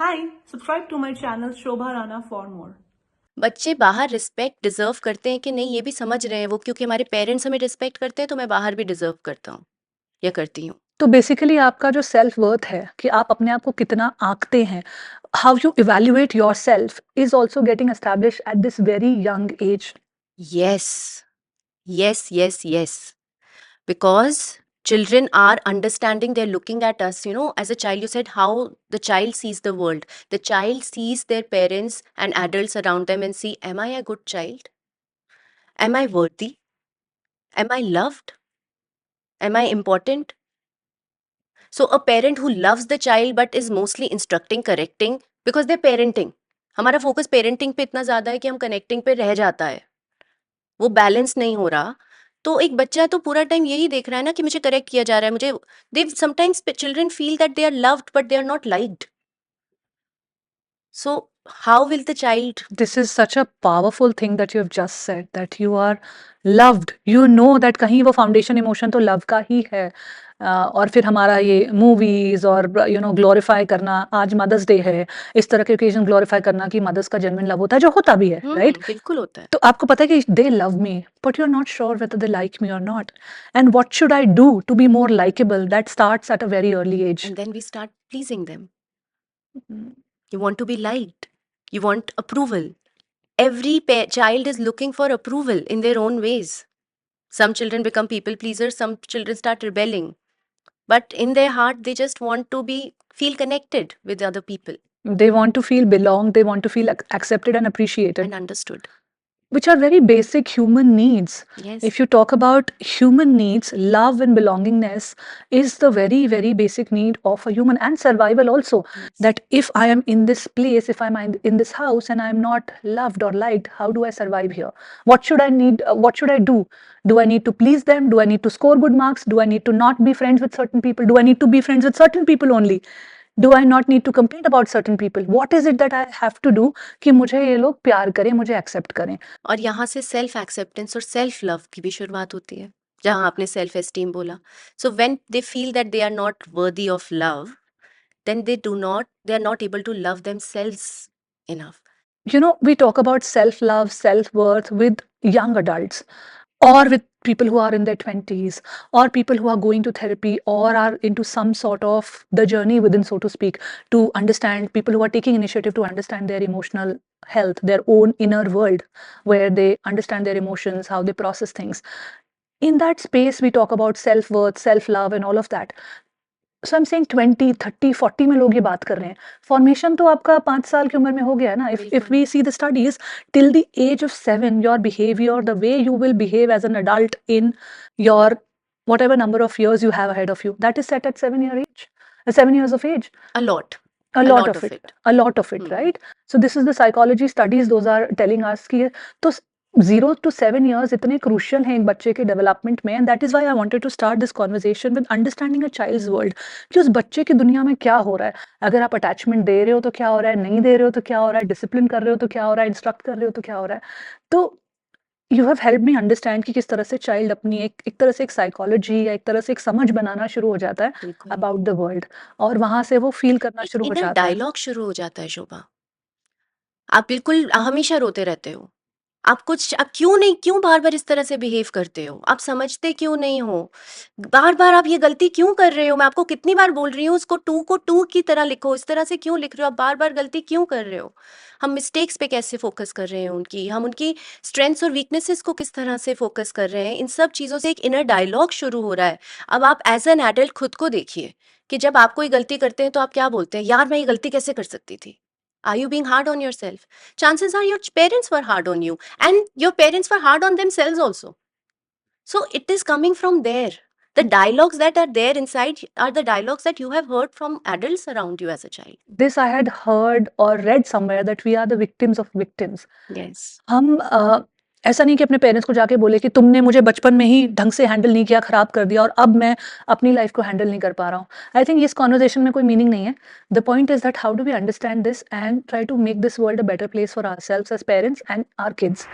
Hi, subscribe to my channel Shobha Rana for more. बच्चे बाहर respect deserve करते हैं कि नहीं ये भी समझ रहे हैं वो, क्योंकि हमारे पेरेंट्स हमें रिस्पेक्ट करते हैं तो मैं बाहर भी डिजर्व करता हूँ या करती हूँ। तो बेसिकली आपका जो सेल्फ वर्थ है कि आप अपने आप को कितना आंकते हैं, how you evaluate yourself is also getting established at this very young age. Yes, yes, yes, yes, because children are understanding, they're looking at us, as a child you said how the child sees the world. The child sees their parents and adults around them and see, am I a good child? Am I worthy? Am I loved? Am I important? So a parent who loves the child but is mostly instructing, correcting, because they're parenting. हमारा focus parenting पे इतना ज्यादा है कि हम connecting पे रह जाता है, वो बैलेंस नहीं हो रहा। तो एक बच्चा तो पूरा टाइम यही देख रहा है ना कि मुझे करेक्ट किया जा रहा है, मुझे they sometimes children feel that they are loved but they are not liked. So how will the child? This is such a powerful thing that you have just said that you are loved, you know that कहीं वो foundation emotion तो love का ही है। और फिर हमारा ये movies और ग्लोरीफाई करना, आज मदर्स डे है, इस तरह के ओकेजन ग्लोरीफाई करना कि मदर्स का जेन्युइन लव होता है, जो होता भी है, राइट? बिल्कुल होता है। तो आपको पता है कि they love me but you are not sure whether they like me or not, and what should I do to be more likeable? That starts at a very early age. And then we start pleasing them. You want to be liked, you want approval. Every child is looking for approval in their own ways. Some children become people pleasers, some children start rebelling, but in their heart they just want to feel connected with other people They want to feel belong, they want to feel accepted and appreciated, and understood. which are very basic human needs. Yes. If you talk about human needs, love and belongingness is the very, very basic need of a human, and survival also. Yes. That if I am in this place, if I'm in this house and I'm not loved or liked, how do I survive here? What should I need? What should I do? Do I need to please them? Do I need to score good marks? Do I need to not be friends with certain people? Do I need to be friends with certain people only? Do I not need to compete about certain people? What is it that I have to do कि मुझे ये लोग प्यार करें, मुझे accept करें? और यहाँ से सेल्फ एक्सेप्टेंस और सेल्फ लव की भी शुरुआत होती है, जहाँ आपने सेल्फ एस्टीम बोला। So when they feel that they are not worthy of love, then they are not able to love themselves enough. You know, we talk about self love, self worth with young adults, or with people who are in their 20s, or people who are going to therapy, or are into some sort of the journey within, so to speak, to understand, people who are taking initiative to understand their emotional health, their own inner world, where they understand their emotions, how they process things. In that space, we talk about self worth, self love, and all of that. So I am saying 20, 30, 40 में लोग ये बात कर रहे हैं। Formation तो आपका 5 साल की उम्र में हो गया है ना। If we see the studies, till the age of 7 your behaviour, the way you will behave as an adult in your whatever number of years you have ahead of you, that is set at 7 year age, 7 years of age. A lot. A lot of it. A lot of it, right? So this is the psychology studies, those are telling us कि तो 0 to 7 years इतने crucial हैं एक बच्चे के development में, and that is why I wanted to start this conversation with understanding a child's world, कि उस बच्चे की दुनिया में क्या हो रहा है। अगर आप अटैचमेंट दे रहे हो तो क्या हो रहा है, नहीं दे रहे हो तो क्या हो रहा है, डिसिप्लिन कर रहे हो तो क्या हो रहा है, इंस्ट्रक्ट कर रहे हो तो क्या हो रहा है। तो you have help me understand कि किस तरह से चाइल्ड अपनी एक तरह से एक साइकोलॉजी या एक तरह से एक समझ बनाना शुरू हो जाता है अबाउट द वर्ल्ड, और वहां से वो फील करना शुरू हो जाता है। डायलॉग शुरू हो जाता है। शोभा, आप बिल्कुल हमेशा रोते रहते हो। आप क्यों बार बार इस तरह से बिहेव करते हो? आप समझते क्यों नहीं हो? बार बार आप ये गलती क्यों कर रहे हो? मैं आपको कितनी बार बोल रही हूँ उसको टू को टू की तरह लिखो, इस तरह से क्यों लिख रहे हो? आप बार बार गलती क्यों कर रहे हो? हम मिस्टेक्स पे कैसे फोकस कर रहे हैं उनकी, हम उनकी स्ट्रेंथ्स और वीकनेसेस को किस तरह से फोकस कर रहे हैं, इन सब चीज़ों से एक इनर डायलॉग शुरू हो रहा है। अब आप एज एन एडल्ट खुद को देखिए कि जब आप कोई गलती करते हैं तो आप क्या बोलते हैं, यार मैं ये गलती कैसे कर सकती थी? Are you being hard on yourself? Chances are your parents were hard on you, and your parents were hard on themselves also. So it is coming from there. The dialogues that are there inside are the dialogues that you have heard from adults around you as a child. This I had heard or read somewhere that we are the victims of victims. Yes. हम ऐसा नहीं कि अपने parents को जाके बोले कि तुमने मुझे बचपन में ही ढंग से हैंडल नहीं किया, खराब कर दिया और अब मैं अपनी लाइफ को हैंडल नहीं कर पा रहा हूँ। आई थिंक इस कॉन्वर्जेशन में कोई मीनिंग नहीं है। The point is that how do we understand this and try to make this world a better place for ourselves as parents and our kids.